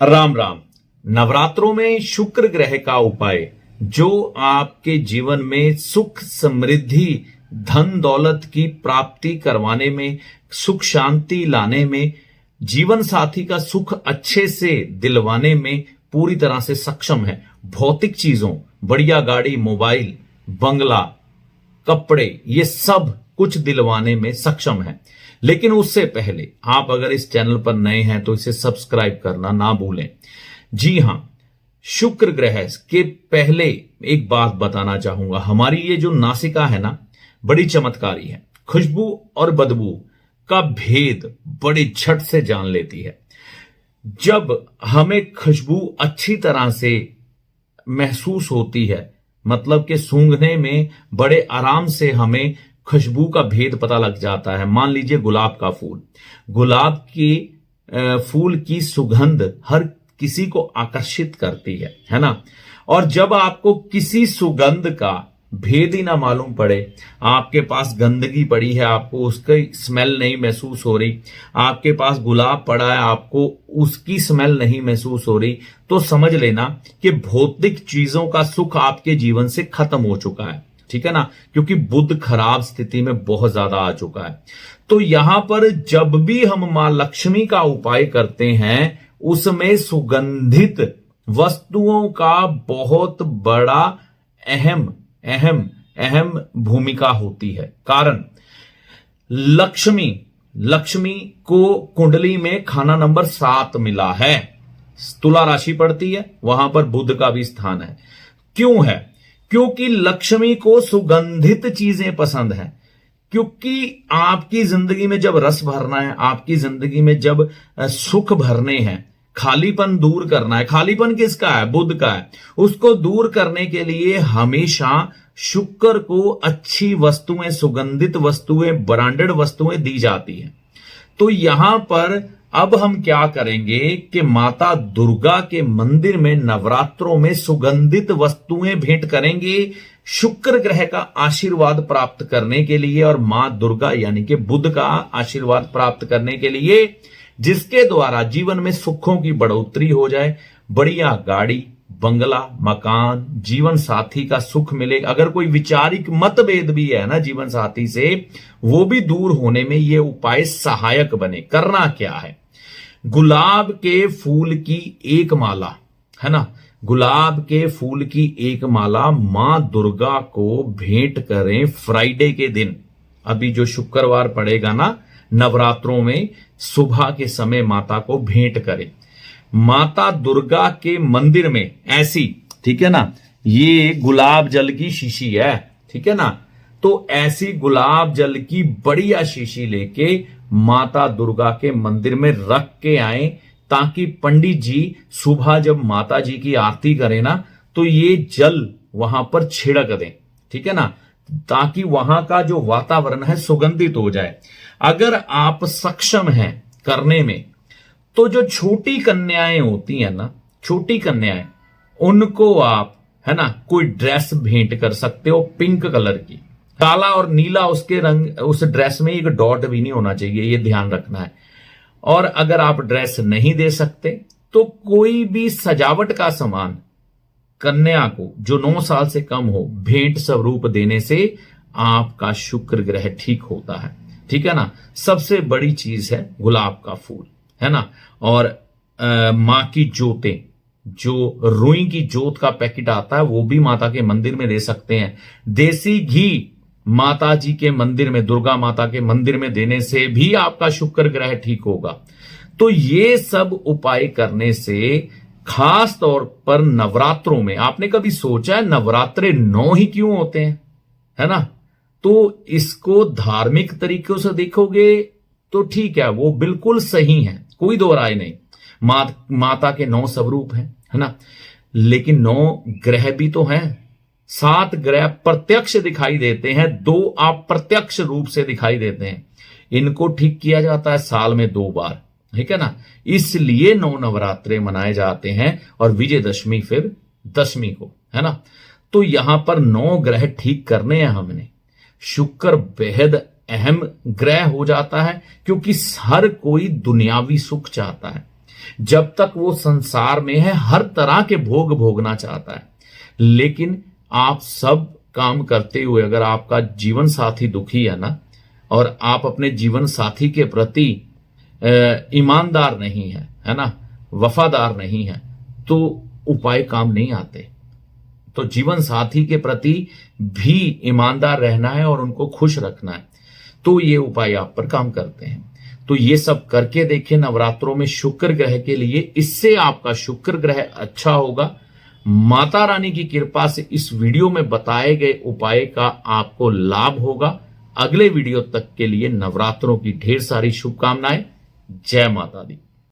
राम राम। नवरात्रों में शुक्र ग्रह का उपाय जो आपके जीवन में सुख समृद्धि धन दौलत की प्राप्ति करवाने में, सुख शांति लाने में, जीवन साथी का सुख अच्छे से दिलवाने में पूरी तरह से सक्षम है। भौतिक चीजों, बढ़िया गाड़ी, मोबाइल, बंगला, कपड़े, ये सब कुछ दिलवाने में सक्षम है। लेकिन उससे पहले आप अगर इस चैनल पर नए हैं तो इसे सब्सक्राइब करना ना भूलें। जी हां, शुक्र ग्रह के पहले एक बात बताना चाहूंगा। हमारी ये जो नासिका है ना, बड़ी चमत्कारी है। खुशबू और बदबू का भेद बड़े झट से जान लेती है। जब हमें खुशबू अच्छी तरह से महसूस होती है, मतलब कि सूंघने में बड़े आराम से हमें खुशबू का भेद पता लग जाता है। मान लीजिए गुलाब का फूल, गुलाब की फूल की सुगंध हर किसी को आकर्षित करती है ना। और जब आपको किसी सुगंध का भेद ही ना मालूम पड़े, आपके पास गंदगी पड़ी है, आपको उसकी स्मेल नहीं महसूस हो रही, आपके पास गुलाब पड़ा है, आपको उसकी स्मेल नहीं महसूस हो रही, तो समझ लेना कि भौतिक चीजों का सुख आपके जीवन से खत्म हो चुका है। ठीक है ना, क्योंकि बुध खराब स्थिति में बहुत ज्यादा आ चुका है। तो यहां पर जब भी हम मां लक्ष्मी का उपाय करते हैं, उसमें सुगंधित वस्तुओं का बहुत बड़ा अहम भूमिका होती है। कारण लक्ष्मी को कुंडली में खाना नंबर 7 मिला है, तुला राशि पड़ती है, वहां पर बुध का भी स्थान है। क्यों है? क्योंकि लक्ष्मी को सुगंधित चीजें पसंद है। क्योंकि आपकी जिंदगी में जब रस भरना है, आपकी जिंदगी में जब सुख भरने हैं, खालीपन दूर करना है। खालीपन किसका है? बुध का है। उसको दूर करने के लिए हमेशा शुक्र को अच्छी वस्तुएं, सुगंधित वस्तुएं, ब्रांडेड वस्तुएं दी जाती हैं। तो यहां पर अब हम क्या करेंगे कि माता दुर्गा के मंदिर में नवरात्रों में सुगंधित वस्तुएं भेंट करेंगे शुक्र ग्रह का आशीर्वाद प्राप्त करने के लिए, और मां दुर्गा यानी कि बुध का आशीर्वाद प्राप्त करने के लिए, जिसके द्वारा जीवन में सुखों की बढ़ोतरी हो जाए, बढ़िया गाड़ी, बंगला, मकान, जीवन साथी का सुख मिले। अगर कोई विचारिक मतभेद भी है ना जीवन साथी से, वो भी दूर होने में ये उपाय सहायक बने। करना क्या है? गुलाब के फूल की एक माला, है ना, गुलाब के फूल की एक माला मां दुर्गा को भेंट करें फ्राइडे के दिन। अभी जो शुक्रवार पड़ेगा ना नवरात्रों में, सुबह के समय माता को भेंट करें। माता दुर्गा के मंदिर में ऐसी, ठीक है ना, ये गुलाब जल की शीशी है, ठीक है ना, तो ऐसी गुलाब जल की बढ़िया शीशी लेके माता दुर्गा के मंदिर में रख के आए, ताकि पंडित जी सुबह जब माता जी की आरती करें ना, तो ये जल वहां पर छिड़क दें। ठीक है ना, ताकि वहां का जो वातावरण है सुगंधित हो जाए। अगर आप सक्षम हैं करने में, तो जो छोटी कन्याएं होती हैं ना, छोटी कन्याएं, उनको आप, है ना, कोई ड्रेस भेंट कर सकते हो पिंक कलर की। काला और नीला उसके रंग, उस ड्रेस में एक डॉट भी नहीं होना चाहिए, ये ध्यान रखना है। और अगर आप ड्रेस नहीं दे सकते तो कोई भी सजावट का सामान कन्या को जो 9 साल से कम हो, भेंट स्वरूप देने से आपका शुक्र ग्रह ठीक होता है। ठीक है ना, सबसे बड़ी चीज है गुलाब का फूल, है ना। और मां की जोतें, जो रुई की जोत का पैकेट आता है, वो भी माता के मंदिर में दे सकते हैं। देसी घी माता जी के मंदिर में, दुर्गा माता के मंदिर में देने से भी आपका शुक्र ग्रह ठीक होगा। तो ये सब उपाय करने से, खास तौर पर नवरात्रों में, आपने कभी सोचा है नवरात्रे 9 ही क्यों होते हैं, है ना? तो इसको धार्मिक तरीकों से देखोगे तो ठीक है, वो बिल्कुल सही है, कोई दो राय नहीं। माता के 9 स्वरूप हैं, है ना, लेकिन 9 ग्रह भी तो हैं। 7 ग्रह प्रत्यक्ष दिखाई देते हैं, 2 अप्रत्यक्ष रूप से दिखाई देते हैं। इनको ठीक किया जाता है साल में 2 बार, ठीक है ना। इसलिए 9 नवरात्रे मनाए जाते हैं, और विजयदशमी फिर 10वीं को, है ना। तो यहां पर 9 ग्रह ठीक करने हैं हमने। शुक्र बेहद अहम ग्रह हो जाता है, क्योंकि हर कोई दुनियावी सुख चाहता है। जब तक वो संसार में है हर तरह के भोग भोगना चाहता है। लेकिन आप सब काम करते हुए अगर आपका जीवन साथी दुखी है ना, और आप अपने जीवन साथी के प्रति ईमानदार नहीं है ना, वफादार नहीं है, तो उपाय काम नहीं आते। तो जीवन साथी के प्रति भी ईमानदार रहना है और उनको खुश रखना है, तो ये उपाय आप पर काम करते हैं। तो ये सब करके देखिए नवरात्रों में शुक्र ग्रह के लिए, इससे आपका शुक्र ग्रह अच्छा होगा। माता रानी की कृपा से इस वीडियो में बताए गए उपाय का आपको लाभ होगा। अगले वीडियो तक के लिए नवरात्रों की ढेर सारी शुभकामनाएं। जय माता दी।